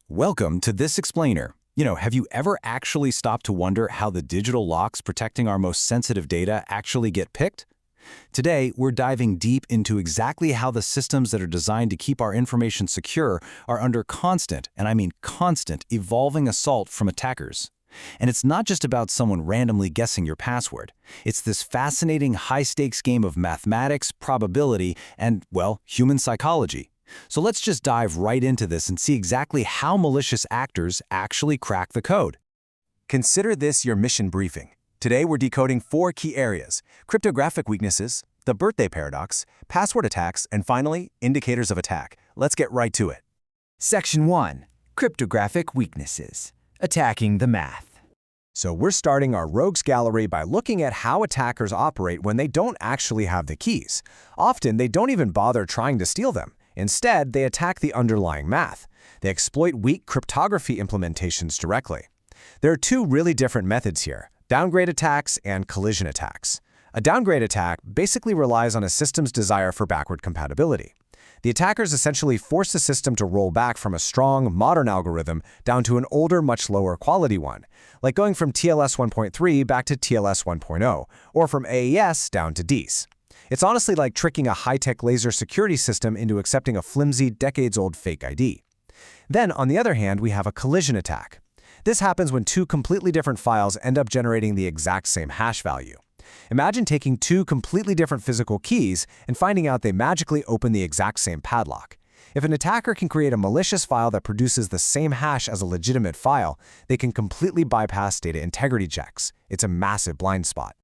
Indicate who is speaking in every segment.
Speaker 1: Welcome to this explainer. Have you ever actually stopped to wonder how the digital locks protecting our most sensitive data actually get picked? Today, we're diving deep into exactly how the systems that are designed to keep our information secure are under constant, and I mean constant, evolving assault from attackers. And it's not just about someone randomly guessing your password. It's this fascinating high-stakes game of mathematics, probability, and, well, human psychology. So let's just dive right into this and see exactly how malicious actors actually crack the code.
Speaker 2: Consider this your mission briefing. Today we're decoding 4 key areas: cryptographic weaknesses, the birthday paradox, password attacks, and finally, indicators of attack. Let's get right to it.
Speaker 3: Section 1. Cryptographic weaknesses. Attacking the math.
Speaker 2: So we're starting our rogues gallery by looking at how attackers operate when they don't actually have the keys. Often, they don't even bother trying to steal them. Instead, they attack the underlying math. They exploit weak cryptography implementations directly. There are 2 really different methods here: downgrade attacks and collision attacks. A downgrade attack basically relies on a system's desire for backward compatibility. The attackers essentially force the system to roll back from a strong, modern algorithm down to an older, much lower quality one, like going from TLS 1.3 back to TLS 1.0, or from AES down to DES. It's honestly like tricking a high-tech laser security system into accepting a flimsy, decades-old fake ID. Then, on the other hand, we have a collision attack. This happens when 2 completely different files end up generating the exact same hash value. Imagine taking 2 completely different physical keys and finding out they magically open the exact same padlock. If an attacker can create a malicious file that produces the same hash as a legitimate file, they can completely bypass data integrity checks. It's a massive blind spot.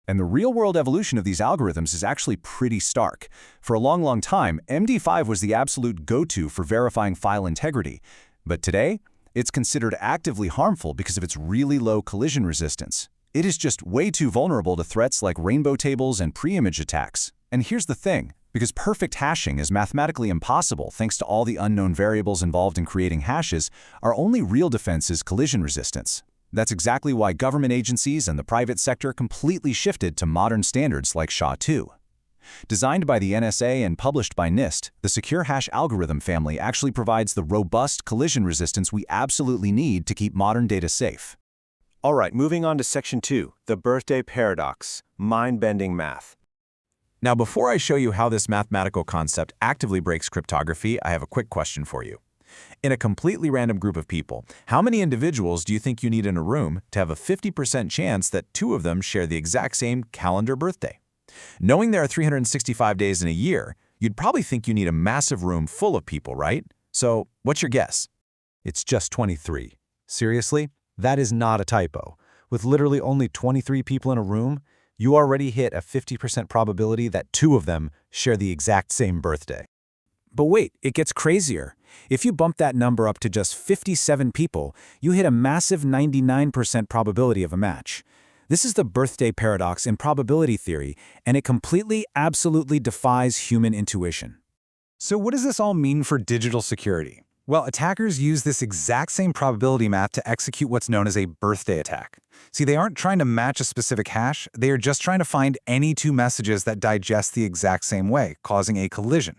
Speaker 1: And the real-world evolution of these algorithms is actually pretty stark. For a long time, MD5 was the absolute go-to for verifying file integrity. But today, it's considered actively harmful because of its really low collision resistance. It is just way too vulnerable to threats like rainbow tables and pre-image attacks. And here's the thing: because perfect hashing is mathematically impossible thanks to all the unknown variables involved in creating hashes, our only real defense is collision resistance. That's exactly why government agencies and the private sector completely shifted to modern standards like SHA-2. Designed by the NSA and published by NIST, the Secure Hash algorithm family actually provides the robust collision resistance we absolutely need to keep modern data safe.
Speaker 4: All right, moving on to Section 2, the birthday paradox, mind-bending math.
Speaker 2: Now, before I show you how this mathematical concept actively breaks cryptography, I have a quick question for you. In a completely random group of people, how many individuals do you think you need in a room to have a 50% chance that 2 of them share the exact same calendar birthday? Knowing there are 365 days in a year, you'd probably think you need a massive room full of people, right? So, what's your guess?
Speaker 5: It's just 23. Seriously? That is not a typo. With literally only 23 people in a room, you already hit a 50% probability that 2 of them share the exact same birthday.
Speaker 1: But wait, it gets crazier. If you bump that number up to just 57 people, you hit a massive 99% probability of a match. This is the birthday paradox in probability theory, and it completely, absolutely defies human intuition.
Speaker 5: So what does this all mean for digital security? Well, attackers use this exact same probability math to execute what's known as a birthday attack. See, they aren't trying to match a specific hash, they are just trying to find any 2 messages that digest the exact same way, causing a collision.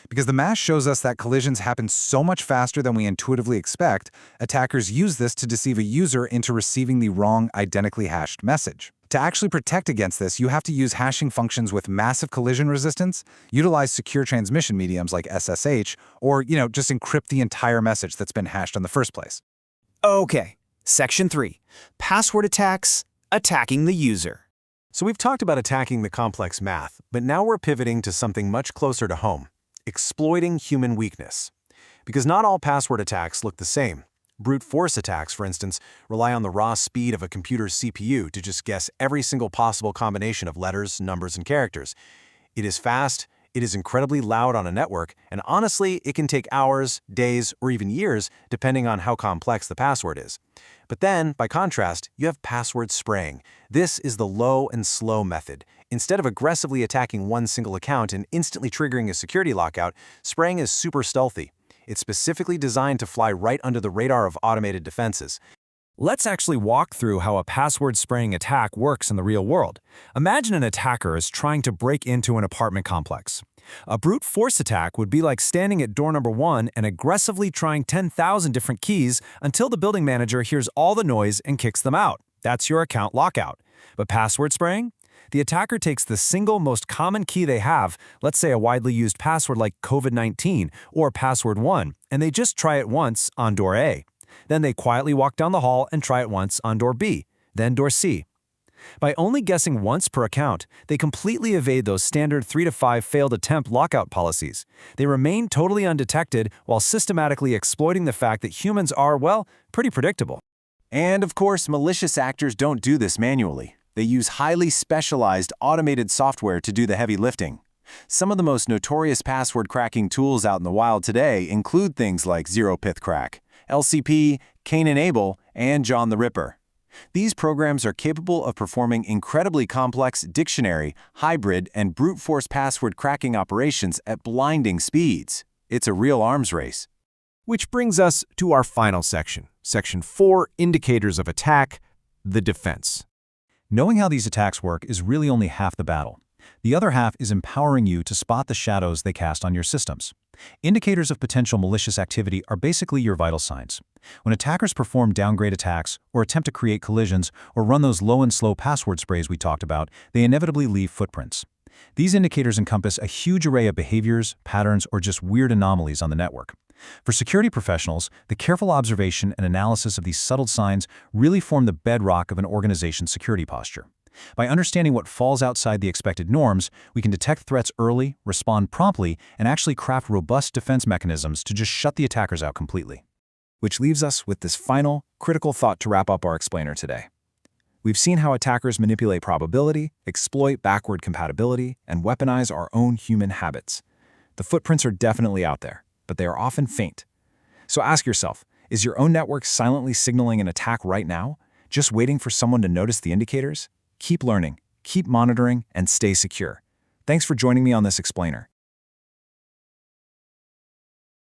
Speaker 5: Because the math shows us that collisions happen so much faster than we intuitively expect, attackers use this to deceive a user into receiving the wrong identically hashed message. To actually protect against this, you have to use hashing functions with massive collision resistance, utilize secure transmission mediums like SSH, or, just encrypt the entire message that's been hashed in the first place.
Speaker 3: Okay, Section 3. Password attacks. Attacking the user.
Speaker 4: So we've talked about attacking the complex math, but now we're pivoting to something much closer to home: exploiting human weakness. Because not all password attacks look the same. Brute force attacks, for instance, rely on the raw speed of a computer's CPU to just guess every single possible combination of letters, numbers, and characters. It is fast, it is incredibly loud on a network, and honestly, it can take hours, days, or even years, depending on how complex the password is. But then, by contrast, you have password spraying. This is the low and slow method. Instead of aggressively attacking one single account and instantly triggering a security lockout, spraying is super stealthy. It's specifically designed to fly right under the radar of automated defenses.
Speaker 1: Let's actually walk through how a password spraying attack works in the real world. Imagine an attacker is trying to break into an apartment complex.
Speaker 2: A brute force attack would be like standing at door number 1 and aggressively trying 10,000 different keys until the building manager hears all the noise and kicks them out. That's your account lockout. But password spraying? The attacker takes the single most common key they have, let's say a widely used password like COVID-19 or password 1, and they just try it once on door A. Then they quietly walk down the hall and try it once on door B, then door C. By only guessing once per account, they completely evade those standard 3 to 5 failed attempt lockout policies. They remain totally undetected while systematically exploiting the fact that humans are, well, pretty predictable.
Speaker 1: And of course, malicious actors don't do this manually. They use highly specialized automated software to do the heavy lifting. Some of the most notorious password cracking tools out in the wild today include things like ZeroPithCrack, LCP, Cain and Abel, and John the Ripper. These programs are capable of performing incredibly complex dictionary, hybrid, and brute force password cracking operations at blinding speeds. It's a real arms race.
Speaker 2: Which brings us to our final section, Section 4, Indicators of Attack, the Defense.
Speaker 1: Knowing how these attacks work is really only half the battle. The other half is empowering you to spot the shadows they cast on your systems. Indicators of potential malicious activity are basically your vital signs. When attackers perform downgrade attacks, or attempt to create collisions, or run those low and slow password sprays we talked about, they inevitably leave footprints. These indicators encompass a huge array of behaviors, patterns, or just weird anomalies on the network. For security professionals, the careful observation and analysis of these subtle signs really form the bedrock of an organization's security posture. By understanding what falls outside the expected norms, we can detect threats early, respond promptly, and actually craft robust defense mechanisms to just shut the attackers out completely.
Speaker 2: Which leaves us with this final, critical thought to wrap up our explainer today. We've seen how attackers manipulate probability, exploit backward compatibility, and weaponize our own human habits. The footprints are definitely out there, but they are often faint. So ask yourself, is your own network silently signaling an attack right now, just waiting for someone to notice the indicators? Keep learning, keep monitoring, and stay secure. Thanks for joining me on this explainer.